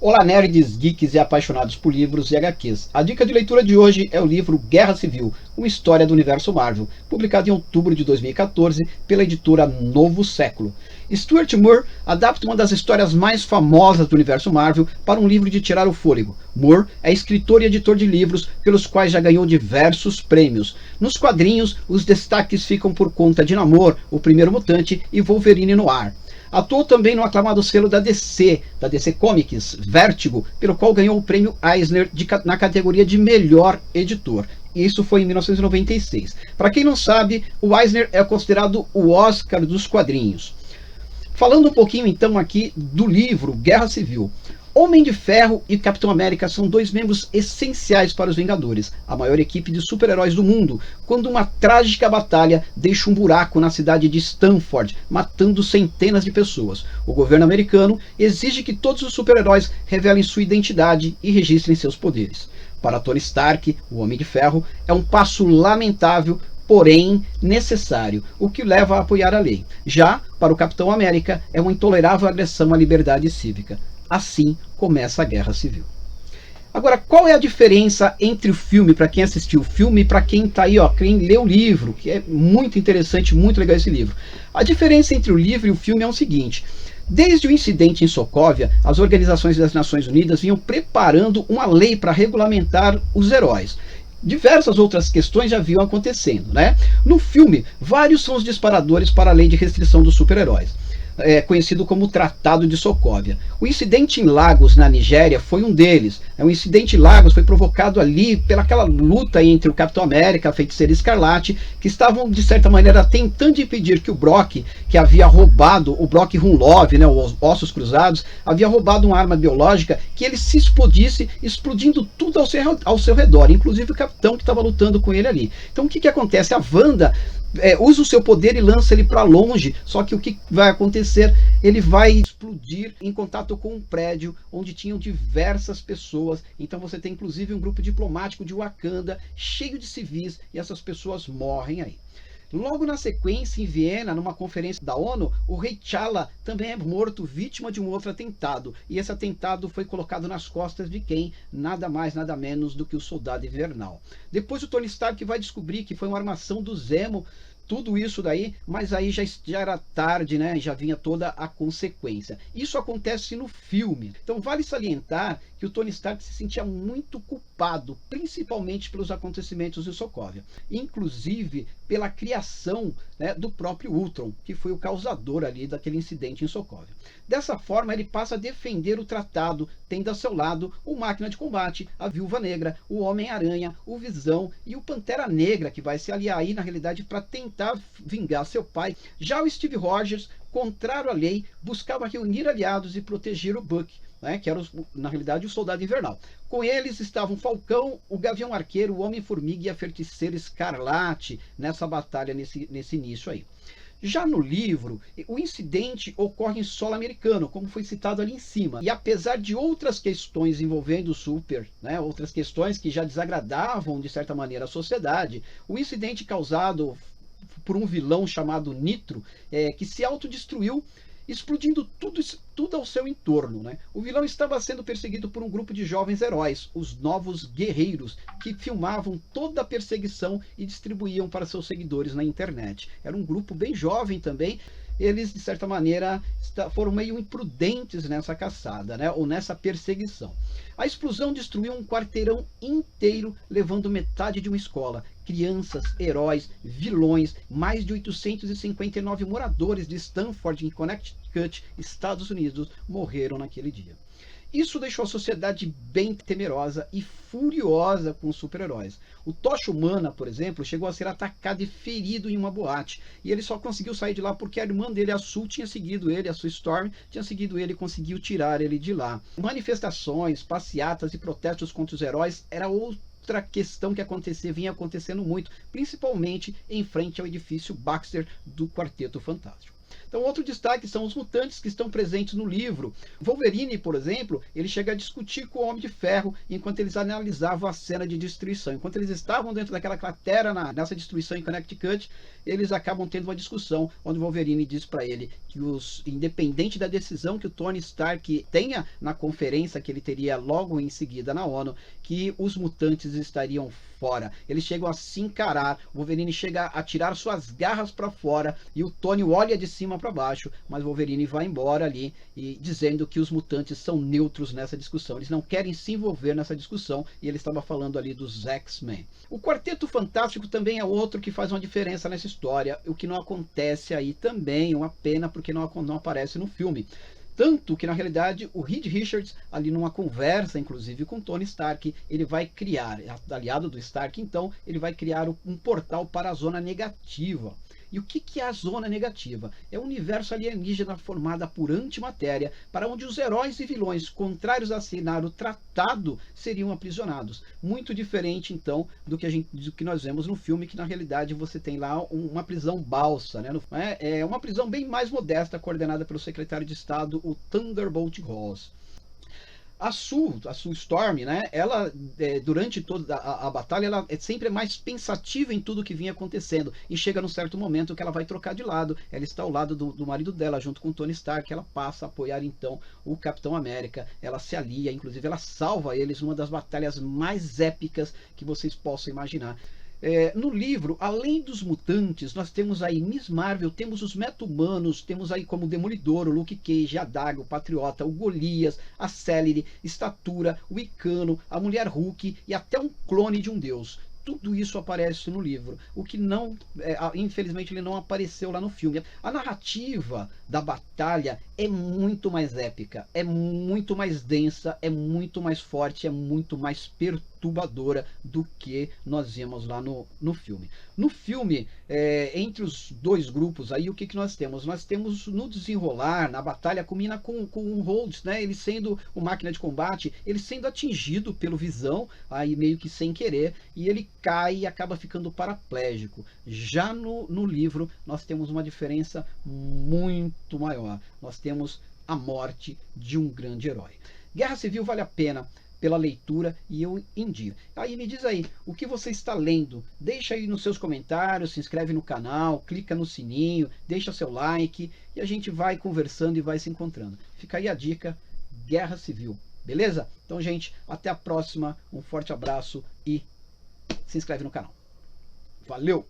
Olá, nerds, geeks e apaixonados por livros e HQs. A dica de leitura de hoje é o livro Guerra Civil, uma história do universo Marvel, publicado em outubro de 2014 pela editora Novo Século. Stuart Moore adapta uma das histórias mais famosas do universo Marvel para um livro de tirar o fôlego. Moore é escritor e editor de livros pelos quais já ganhou diversos prêmios. Nos quadrinhos, os destaques ficam por conta de Namor, o Primeiro Mutante e Wolverine no ar. Atuou também no aclamado selo da DC Comics, Vertigo, pelo qual ganhou o prêmio Eisner na categoria de melhor editor. Isso foi em 1996. Para quem não sabe, o Eisner é considerado o Oscar dos quadrinhos. Falando um pouquinho então aqui do livro Guerra Civil. Homem de Ferro e Capitão América são dois membros essenciais para os Vingadores, a maior equipe de super-heróis do mundo, quando uma trágica batalha deixa um buraco na cidade de Stanford, matando centenas de pessoas. O governo americano exige que todos os super-heróis revelem sua identidade e registrem seus poderes. Para Tony Stark, o Homem de Ferro, é um passo lamentável, porém necessário, o que leva a apoiar a lei. Já para o Capitão América, é uma intolerável agressão à liberdade cívica. Assim começa a Guerra Civil. Agora, qual é a diferença entre o filme, para quem assistiu o filme, e para quem está aí, quem lê o livro, que é muito interessante, muito legal esse livro. A diferença entre o livro e o filme é o seguinte: desde o incidente em Sokovia, as organizações das Nações Unidas vinham preparando uma lei para regulamentar os heróis. Diversas outras questões já vinham acontecendo, né? No filme, vários são os disparadores para a lei de restrição dos super-heróis. Conhecido como Tratado de Sokovia. O incidente em Lagos, na Nigéria, foi um deles. O incidente em Lagos foi provocado ali pelaquela luta entre o Capitão América e a Feiticeira Escarlate, que estavam, de certa maneira, tentando impedir que o Brock, que havia roubado, o Brock Rumlov, né, os Ossos Cruzados, havia roubado uma arma biológica, que ele se explodisse, explodindo tudo ao seu redor, inclusive o Capitão que estava lutando com ele ali. Então o que acontece? A Wanda usa o seu poder e lança ele para longe, só que o que vai acontecer? Ele vai explodir em contato com um prédio onde tinham diversas pessoas. Então você tem inclusive um grupo diplomático de Wakanda cheio de civis e essas pessoas morrem aí. Logo na sequência, em Viena, numa conferência da ONU, o rei T'Challa também é morto, vítima de um outro atentado. E esse atentado foi colocado nas costas de quem? Nada mais, nada menos do que o Soldado Invernal. Depois o Tony Stark vai descobrir que foi uma armação do Zemo, tudo isso daí, mas aí já era tarde, né? Já vinha toda a consequência. Isso acontece no filme. Então vale salientar que o Tony Stark se sentia muito culpado, principalmente pelos acontecimentos de Sokovia. Inclusive pela criação, né, do próprio Ultron, que foi o causador ali daquele incidente em Sokovia. Dessa forma, ele passa a defender o tratado, tendo a seu lado o Máquina de Combate, a Viúva Negra, o Homem-Aranha, o Visão e o Pantera Negra, que vai se aliar aí, na realidade, para tentar vingar seu pai. Já o Steve Rogers, contrário à lei, buscava reunir aliados e proteger o Buck, né, que era, na realidade, o Soldado Invernal. Com eles estavam Falcão, o Gavião Arqueiro, o Homem-Formiga e a Feiticeira Escarlate nessa batalha, nesse início aí. Já no livro, o incidente ocorre em solo americano, como foi citado ali em cima. E apesar de outras questões envolvendo o Super, né, outras questões que já desagradavam, de certa maneira, a sociedade, o incidente causado por um vilão chamado Nitro, que se autodestruiu, explodindo tudo ao seu entorno, né? O vilão estava sendo perseguido por um grupo de jovens heróis, os Novos Guerreiros, que filmavam toda a perseguição e distribuíam para seus seguidores na internet. Era um grupo bem jovem também. Eles, de certa maneira, foram meio imprudentes nessa caçada, né? Ou nessa perseguição. A explosão destruiu um quarteirão inteiro, levando metade de uma escola. Crianças, heróis, vilões, mais de 859 moradores de Stanford, em Connecticut, Estados Unidos, morreram naquele dia. Isso deixou a sociedade bem temerosa e furiosa com os super-heróis. O Tocha Humana, por exemplo, chegou a ser atacado e ferido em uma boate. E ele só conseguiu sair de lá porque a irmã dele, a Sue, tinha seguido ele, a Sue Storm, tinha seguido ele e conseguiu tirar ele de lá. Manifestações, passeatas e protestos contra os heróis era outra questão que vinha acontecendo muito, principalmente em frente ao edifício Baxter do Quarteto Fantástico. Então, outro destaque são os mutantes que estão presentes no livro. Wolverine, por exemplo, ele chega a discutir com o Homem de Ferro enquanto eles analisavam a cena de destruição. Enquanto eles estavam dentro daquela cratera nessa destruição em Connecticut, eles acabam tendo uma discussão onde o Wolverine diz para ele que independente da decisão que o Tony Stark tenha na conferência que ele teria logo em seguida na ONU, que os mutantes estariam fora. Eles chegam a se encarar, o Wolverine chega a tirar suas garras para fora e o Tony olha de cima para baixo, mas o Wolverine vai embora ali e dizendo que os mutantes são neutros nessa discussão. Eles não querem se envolver nessa discussão e ele estava falando ali dos X-Men. O Quarteto Fantástico também é outro que faz uma diferença nessa história, o que não acontece aí também, uma pena porque não aparece no filme. Tanto que, na realidade, o Reed Richards, ali numa conversa, inclusive, com Tony Stark, ele vai criar, aliado do Stark, então, ele vai criar um portal para a Zona Negativa. E o que é a Zona Negativa? É um universo alienígena formado por antimatéria, para onde os heróis e vilões contrários a assinar o tratado seriam aprisionados. Muito diferente, então, do que nós vemos no filme, que na realidade você tem lá uma prisão balsa, né? É uma prisão bem mais modesta, coordenada pelo secretário de Estado, o Thunderbolt Ross. A Sue Storm, né, ela durante toda a batalha, ela sempre é mais pensativa em tudo que vinha acontecendo, e chega num certo momento que ela vai trocar de lado, ela está ao lado do marido dela, junto com Tony Stark, ela passa a apoiar então o Capitão América, ela se alia, inclusive ela salva eles numa das batalhas mais épicas que vocês possam imaginar. No livro, além dos mutantes, nós temos aí Miss Marvel, temos os meta-humanos, temos aí como Demolidor, o Luke Cage, a Daga, o Patriota, o Golias, a Celery, Estatura, o Icano, a Mulher Hulk e até um clone de um deus. Tudo isso aparece no livro, o que não, infelizmente, ele não apareceu lá no filme. A narrativa da batalha é muito mais épica, é muito mais densa, é muito mais forte, é muito mais perturbadora do que nós vimos lá no filme. No filme, entre os dois grupos, aí o que nós temos? Nós temos no desenrolar, na batalha, combina com o Rhodes, né? Ele sendo uma máquina de combate, ele sendo atingido pelo Visão, aí meio que sem querer, e ele cai e acaba ficando paraplégico. Já no livro, nós temos uma diferença muito maior. Nós temos a morte de um grande herói. Guerra Civil vale a pena pela leitura e eu indico. Aí me diz aí, o que você está lendo? Deixa aí nos seus comentários, se inscreve no canal, clica no sininho, deixa seu like e a gente vai conversando e vai se encontrando. Fica aí a dica, Guerra Civil, beleza? Então, gente, até a próxima, um forte abraço e se inscreve no canal. Valeu!